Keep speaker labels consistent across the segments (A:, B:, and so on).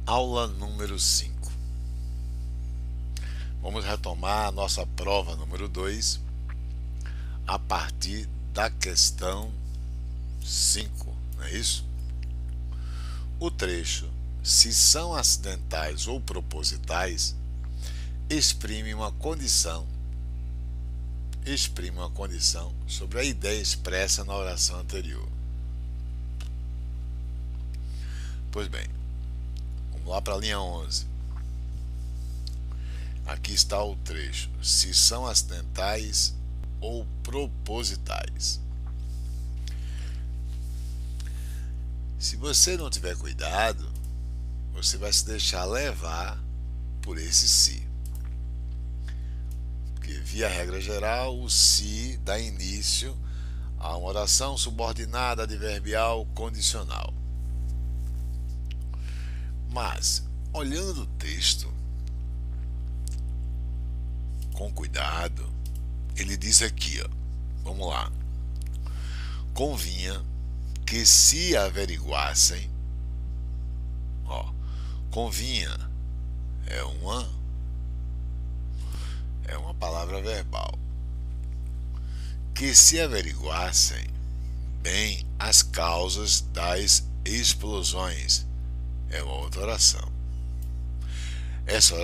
A: Aula número 5. Vamos retomar a nossa prova número 2 a partir da questão 5, não é isso? O trecho "se são acidentais ou propositais" exprime uma condição sobre a ideia expressa na oração anterior. Pois bem, vamos lá para a linha 11. Aqui está o trecho "se são acidentais ou propositais". Se você não tiver cuidado, você vai se deixar levar por esse "se". Porque, via regra geral, o "se" dá início a uma oração subordinada adverbial condicional. Mas, olhando o texto com cuidado, ele diz aqui, vamos lá: convinha que se averiguassem, convinha é uma palavra verbal, que se averiguassem bem as causas das explosões, é uma outra oração. Essa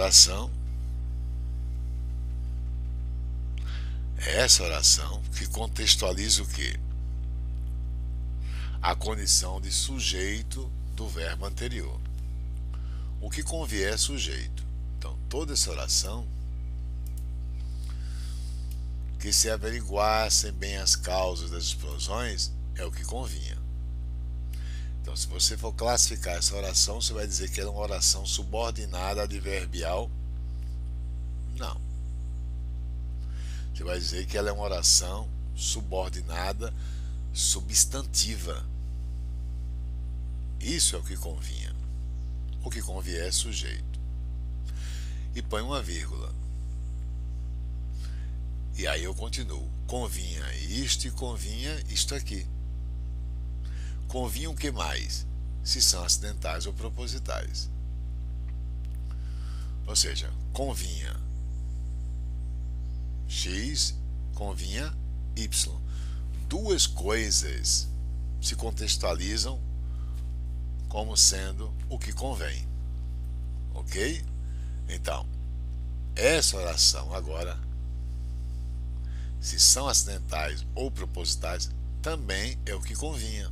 A: oração que contextualiza o quê? A condição de sujeito do verbo anterior. O que convier é sujeito. Então, toda essa oração, que se averiguassem bem as causas das explosões, é o que convinha. Então, se você for classificar essa oração, você vai dizer que ela é uma oração subordinada adverbial? Não. Você vai dizer que ela é uma oração subordinada substantiva. Isso é o que convinha. O que convier é sujeito. E põe uma vírgula. E aí eu continuo. Convinha isto e convinha isto aqui. Convinha o que mais? Se são acidentais ou propositais. Ou seja, convinha X, convinha Y. Duas coisas se contextualizam como sendo o que convém. Ok? Então, essa oração agora, se são acidentais ou propositais, também é o que convinha.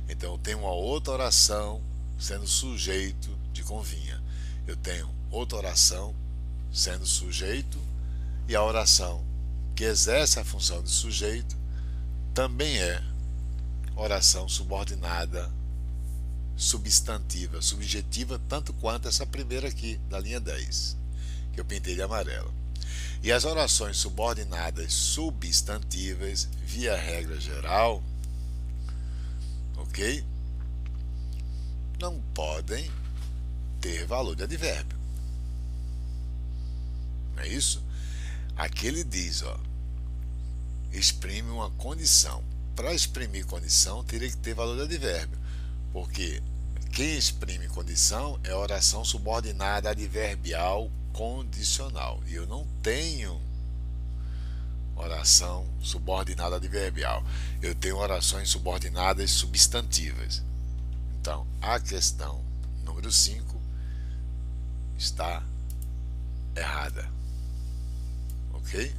A: Então, eu tenho uma outra oração sendo sujeito de convinha. Eu tenho outra oração sendo sujeito, e a oração que exerce a função de sujeito também é oração subordinada substantiva, subjetiva, tanto quanto essa primeira aqui, da linha 10, que eu pintei de amarelo. E as orações subordinadas substantivas, via regra geral, ok? Não podem ter valor de advérbio. Não é isso? Aqui ele diz, exprime uma condição. Para exprimir condição, teria que ter valor de advérbio, porque quem exprime condição é a oração subordinada adverbial condicional. E eu não tenho oração subordinada adverbial. Eu tenho orações subordinadas substantivas. Então, a questão número 5 está errada. Ok?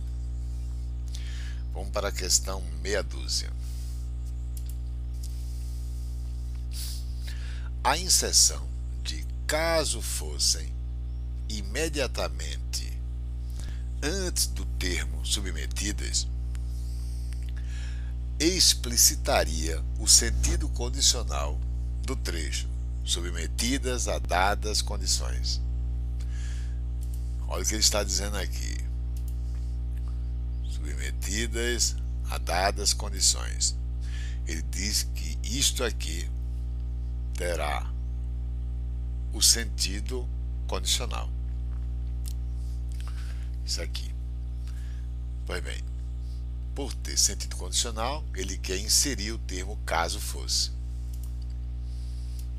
A: Vamos para a questão meia dúzia. A inserção de "caso fossem" imediatamente antes do termo "submetidas" explicitaria o sentido condicional do trecho "submetidas a dadas condições". Olha o que ele está dizendo aqui: submetidas a dadas condições. Ele diz que isto aqui terá o sentido condicional. Isso aqui. Pois bem, por ter sentido condicional, ele quer inserir o termo "caso fosse".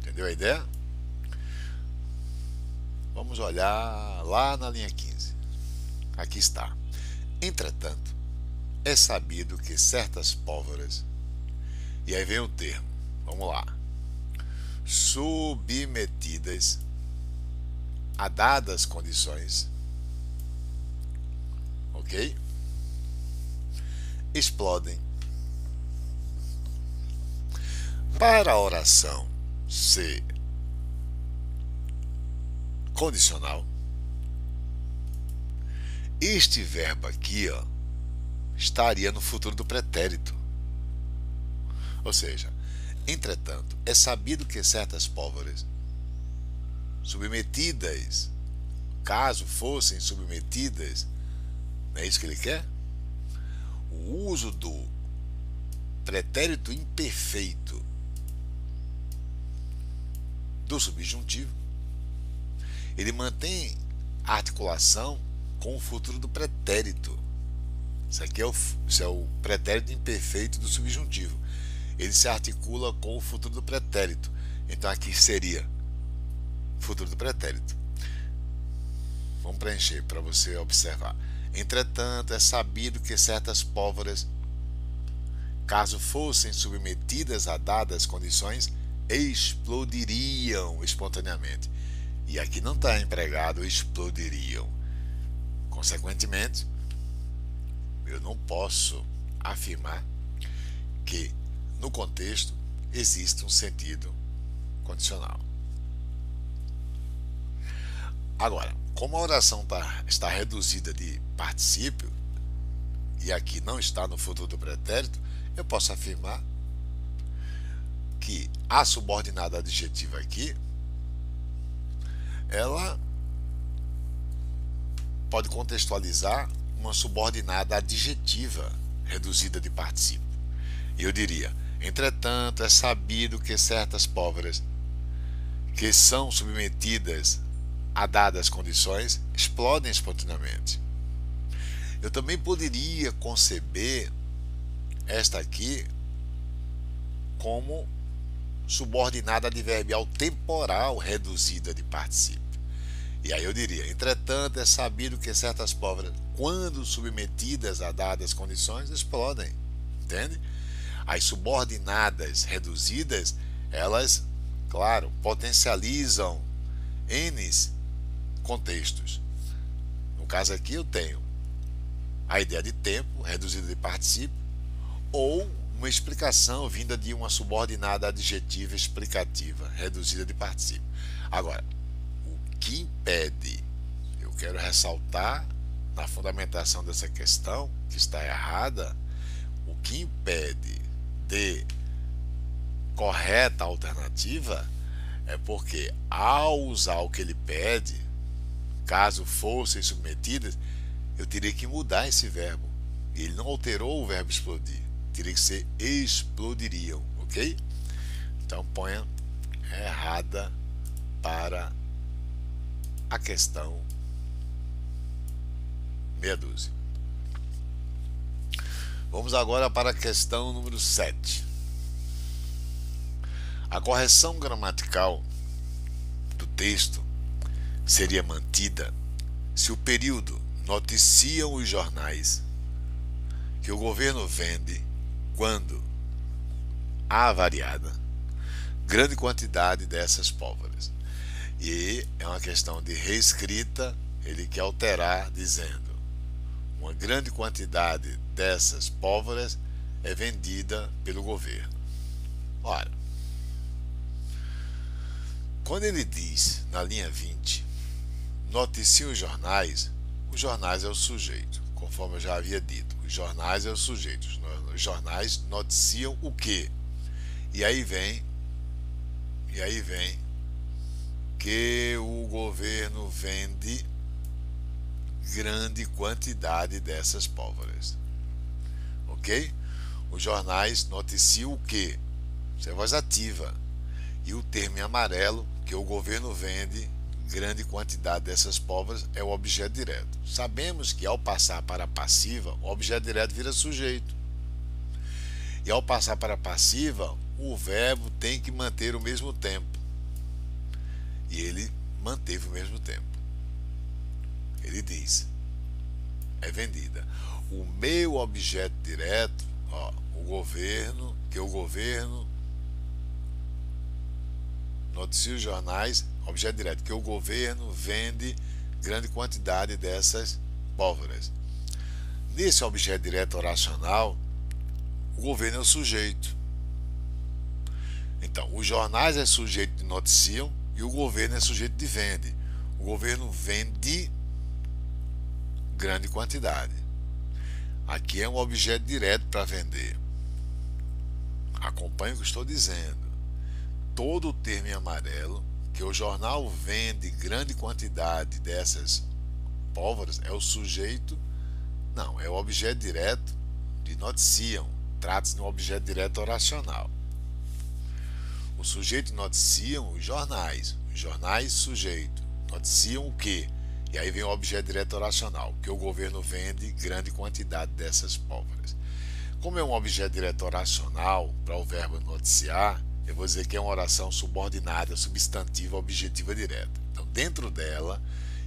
A: Entendeu a ideia? Vamos olhar lá na linha 15. Aqui está. Entretanto, é sabido que certas pólvoras, e aí vem o termo, vamos lá, submetidas a dadas condições, ok? Explodem. Para a oração ser condicional, este verbo aqui, ó, estaria no futuro do pretérito. Ou seja, entretanto, é sabido que certas pólvoras submetidas, caso fossem submetidas, não é isso que ele quer? O uso do pretérito imperfeito do subjuntivo, ele mantém a articulação com o futuro do pretérito. Isso é o pretérito imperfeito do subjuntivo. Ele se articula com o futuro do pretérito. Então aqui seria futuro do pretérito. Vamos preencher para você observar. Entretanto, é sabido que certas pólvoras, caso fossem submetidas a dadas condições, explodiriam espontaneamente. E aqui não está empregado explodiriam. Consequentemente, eu não posso afirmar que no contexto existe um sentido condicional. Agora, como a oração está reduzida de particípio e aqui não está no futuro do pretérito, eu posso afirmar que a subordinada adjetiva aqui, ela pode contextualizar uma subordinada adjetiva reduzida de particípio. E eu diria, entretanto, é sabido que certas pólvoras que são submetidas a dadas condições explodem espontaneamente. Eu também poderia conceber esta aqui como subordinada adverbial temporal reduzida de particípio. E aí eu diria, entretanto, é sabido que certas pólvoras, quando submetidas a dadas condições, explodem. Entende? As subordinadas reduzidas, elas, claro, potencializam N contextos. No caso aqui eu tenho a ideia de tempo reduzida de particípio ou uma explicação vinda de uma subordinada adjetiva explicativa reduzida de particípio. Agora, o que impede, eu quero ressaltar na fundamentação dessa questão, que está errada, o que impede de correta alternativa é porque ao usar o que ele pede, caso fossem submetidas, eu teria que mudar esse verbo. Ele não alterou o verbo explodir. Teria que ser explodiriam, ok? Então ponha errada para a questão meia dúzia. Vamos agora para a questão número 7. A correção gramatical do texto seria mantida se o período noticiam os jornais que o governo vende quando há variada grande quantidade dessas pólvoras. E é uma questão de reescrita, ele quer alterar dizendo uma grande quantidade dessas pólvoras é vendida pelo governo. Ora, quando ele diz na linha 20, noticiam os jornais é o sujeito, conforme eu já havia dito. Os jornais é o sujeito. Os jornais noticiam o quê? E aí vem que o governo vende grande quantidade dessas pólvoras. Ok? Os jornais noticiam o quê? Isso é voz ativa. E o termo em amarelo, que o governo vende grande quantidade dessas pólvoras, é o objeto direto. Sabemos que ao passar para a passiva, o objeto direto vira sujeito. E ao passar para a passiva, o verbo tem que manter o mesmo tempo. E ele manteve o mesmo tempo. Ele diz: é vendida. O meu objeto direto, ó, o governo noticia os jornais, objeto direto, que o governo vende grande quantidade dessas pólvoras. Nesse objeto direto oracional, o governo é o sujeito. Então, os jornais é sujeito de noticiam e o governo é sujeito de vende. O governo vende grande quantidade. Aqui é um objeto direto para vender. Acompanhe o que estou dizendo. Todo o termo em amarelo, que o jornal vende grande quantidade dessas pólvoras, é o sujeito, não, é o objeto direto de noticiam. Trata-se de um objeto direto oracional. O sujeito noticiam os jornais sujeito, noticiam o quê? E aí vem o objeto direto oracional, que o governo vende grande quantidade dessas pólvoras. Como é um objeto direto oracional, para o verbo noticiar, eu vou dizer que é uma oração subordinada, substantiva, objetiva direta. Então, dentro dela,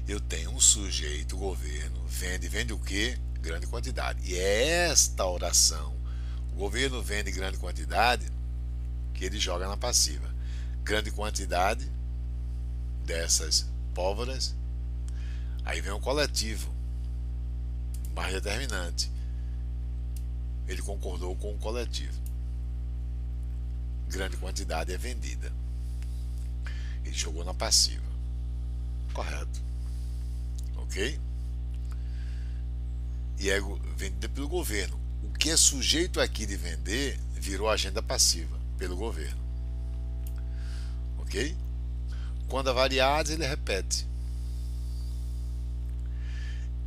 A: eu tenho um sujeito, o governo, vende o quê? Grande quantidade. E é esta oração, o governo vende grande quantidade, que ele joga na passiva. Grande quantidade dessas pólvoras. Aí vem o coletivo, mais determinante. Ele concordou com o coletivo. Grande quantidade é vendida. Ele jogou na passiva. Correto. Ok? E é vendida pelo governo. O que é sujeito aqui de vender virou agenda passiva pelo governo. Ok? Quando avariados, ele repete.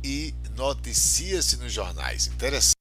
A: E noticia-se nos jornais. Interessante.